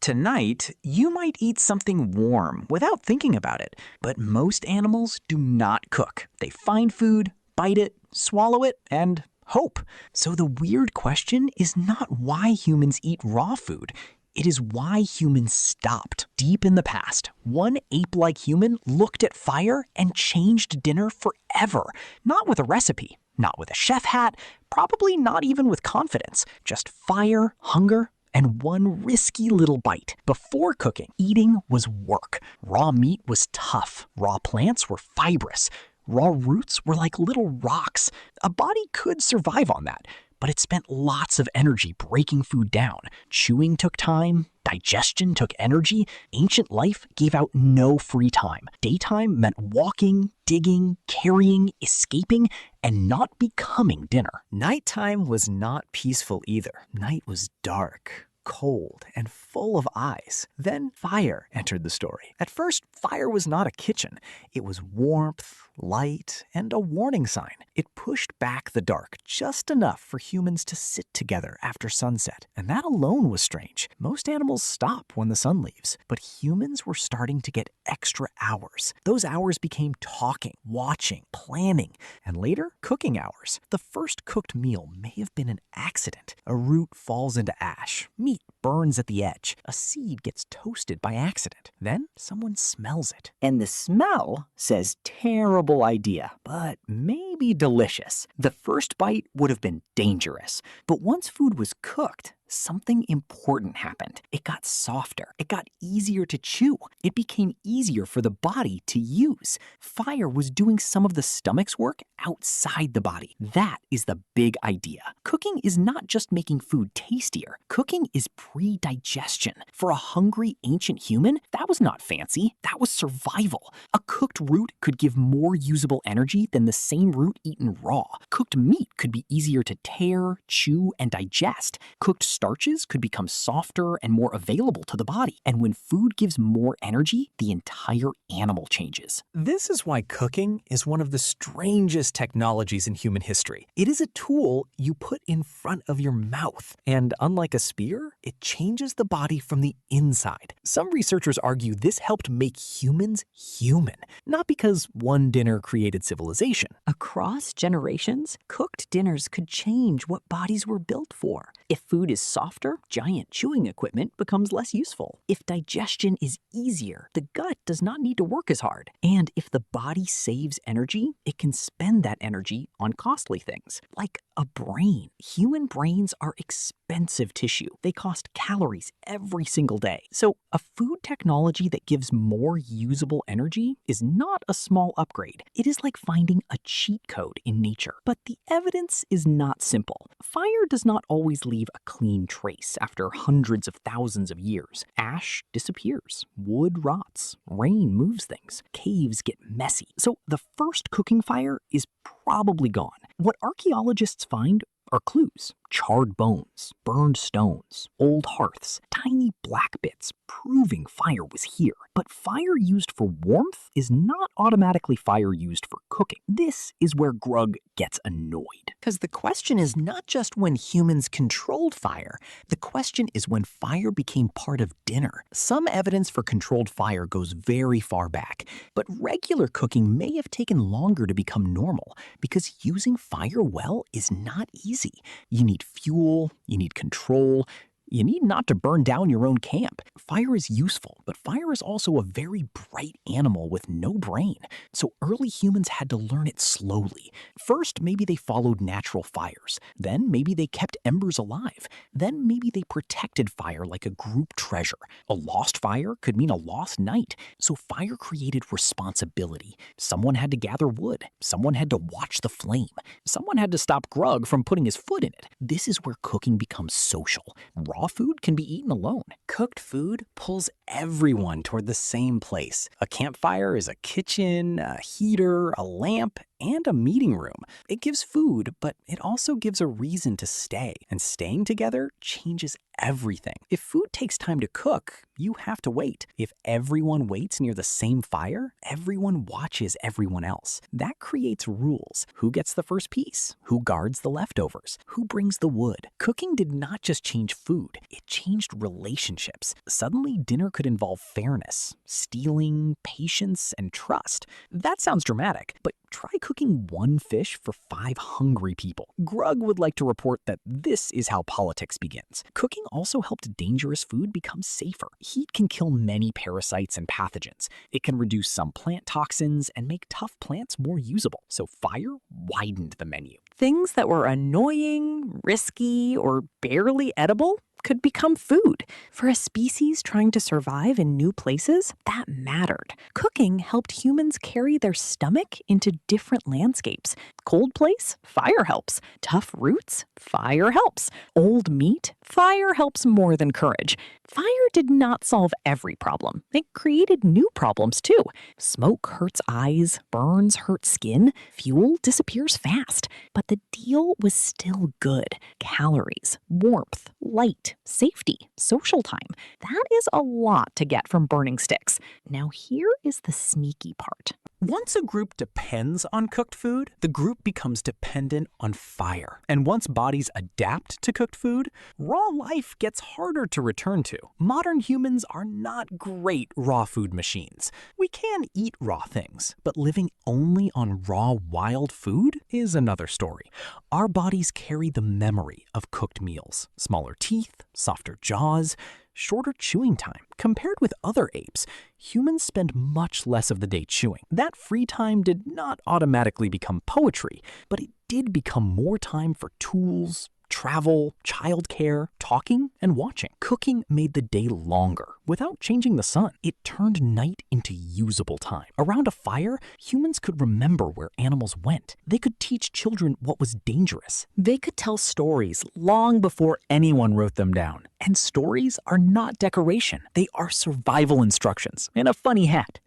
Tonight, you might eat something warm without thinking about it, but most animals do not cook. They find food, bite it, swallow it, and hope. So the weird question is not why humans eat raw food. It is why humans stopped. Deep in the past, one ape-like human looked at fire and changed dinner forever. Not with a recipe, not with a chef hat, probably not even with confidence. Just fire, hunger, and one risky little bite. Before cooking, eating was work. Raw meat was tough. Raw plants were fibrous. Raw roots were like little rocks. A body could survive on that, but it spent lots of energy breaking food down. Chewing took time. Digestion took energy. Ancient life gave out no free time. Daytime meant walking, digging, carrying, escaping, and not becoming dinner. Nighttime was not peaceful either. Night was dark, cold, and full of eyes. Then fire entered the story. At first, fire was not a kitchen. It was warmth, light, and a warning sign. It pushed back the dark just enough for humans to sit together after sunset. And that alone was strange. Most animals stop when the sun leaves, but humans were starting to get extra hours. Those hours became talking, watching, planning, and later, cooking hours. The first cooked meal may have been an accident. A root falls into ash. Meat burns at the edge. A seed gets toasted by accident. Then someone smells it. And the smell says terrible idea, but maybe delicious. The first bite would have been dangerous. But once food was cooked, something important happened. It got softer. It got easier to chew. It became easier for the body to use. Fire was doing some of the stomach's work outside the body. That is the big idea. Cooking is not just making food tastier. Cooking is pre-digestion. For a hungry ancient human, that was not fancy. That was survival. A cooked root could give more usable energy than the same root eaten raw. Cooked meat could be easier to tear, chew, and digest. Cooked starches could become softer and more available to the body. And when food gives more energy, the entire animal changes. This is why cooking is one of the strangest technologies in human history. It is a tool you put in front of your mouth. And unlike a spear, it changes the body from the inside. Some researchers argue this helped make humans human, not because one dinner created civilization. Across generations, cooked dinners could change what bodies were built for. If food is softer, giant chewing equipment becomes less useful. If digestion is easier, the gut does not need to work as hard. And if the body saves energy, it can spend that energy on costly things, like a brain. Human brains are expensive tissue. They cost calories every single day. So a food technology that gives more usable energy is not a small upgrade. It is like finding a cheat code in nature. But the evidence is not simple. Fire does not always leave a clean trace after hundreds of thousands of years. Ash disappears. Wood rots. Rain moves things. Caves get messy. So the first cooking fire is probably gone. What archaeologists find are clues. Charred bones, burned stones, old hearths, tiny black bits, proving fire was here. But fire used for warmth is not automatically fire used for cooking. This is where Grug gets annoyed. Because the question is not just when humans controlled fire. The question is when fire became part of dinner. Some evidence for controlled fire goes very far back, but regular cooking may have taken longer to become normal because using fire well is not easy. You need fuel, you need control, you need not to burn down your own camp. Fire is useful, but fire is also a very bright animal with no brain. So early humans had to learn it slowly. First, maybe they followed natural fires. Then maybe they kept embers alive. Then maybe they protected fire like a group treasure. A lost fire could mean a lost night. So fire created responsibility. Someone had to gather wood. Someone had to watch the flame. Someone had to stop Grug from putting his foot in it. This is where cooking becomes social. Raw food can be eaten alone. Cooked food pulls everyone toward the same place. A campfire is a kitchen, a heater, a lamp, and a meeting room. It gives food, but it also gives a reason to stay. And staying together changes everything. If food takes time to cook, you have to wait. If everyone waits near the same fire, everyone watches everyone else. That creates rules. Who gets the first piece? Who guards the leftovers? Who brings the wood? Cooking did not just change food, it changed relationships. Suddenly, dinner could involve fairness, stealing, patience, and trust. That sounds dramatic, but try cooking one fish for 5 hungry people. Grug would like to report that this is how politics begins. Cooking also helped dangerous food become safer. Heat can kill many parasites and pathogens. It can reduce some plant toxins and make tough plants more usable. So fire widened the menu. Things that were annoying, risky, or barely edible could become food. For a species trying to survive in new places, that mattered. Cooking helped humans carry their stomach into different landscapes. Cold place? Fire helps. Tough roots? Fire helps. Old meat? Fire helps more than courage. Fire did not solve every problem. It created new problems too. Smoke hurts eyes, burns hurt skin, fuel disappears fast. But the deal was still good. Calories, warmth, light, safety, social time. That is a lot to get from burning sticks. Now here is the sneaky part. Once a group depends on cooked food, the group becomes dependent on fire. And once bodies adapt to cooked food, raw life gets harder to return to. Modern humans are not great raw food machines. We can eat raw things, but living only on raw wild food is another story. Our bodies carry the memory of cooked meals. Smaller teeth, softer jaws, shorter chewing time. Compared with other apes, humans spend much less of the day chewing. That free time did not automatically become poetry, but it did become more time for tools, travel, childcare, talking, and watching. Cooking made the day longer without changing the sun. It turned night into usable time. Around a fire, humans could remember where animals went. They could teach children what was dangerous. They could tell stories long before anyone wrote them down. And stories are not decoration. They are survival instructions in a funny hat.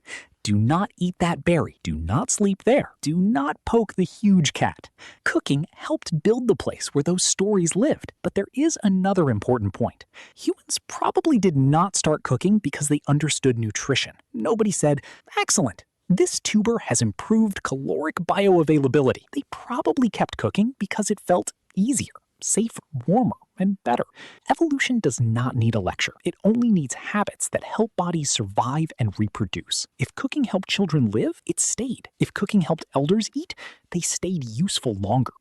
Do not eat that berry. Do not sleep there. Do not poke the huge cat. Cooking helped build the place where those stories lived. But there is another important point. Humans probably did not start cooking because they understood nutrition. Nobody said, "Excellent. This tuber has improved caloric bioavailability." They probably kept cooking because it felt easier, safer, warmer, and better. Evolution does not need a lecture. It only needs habits that help bodies survive and reproduce. If cooking helped children live, it stayed. If cooking helped elders eat, they stayed useful longer.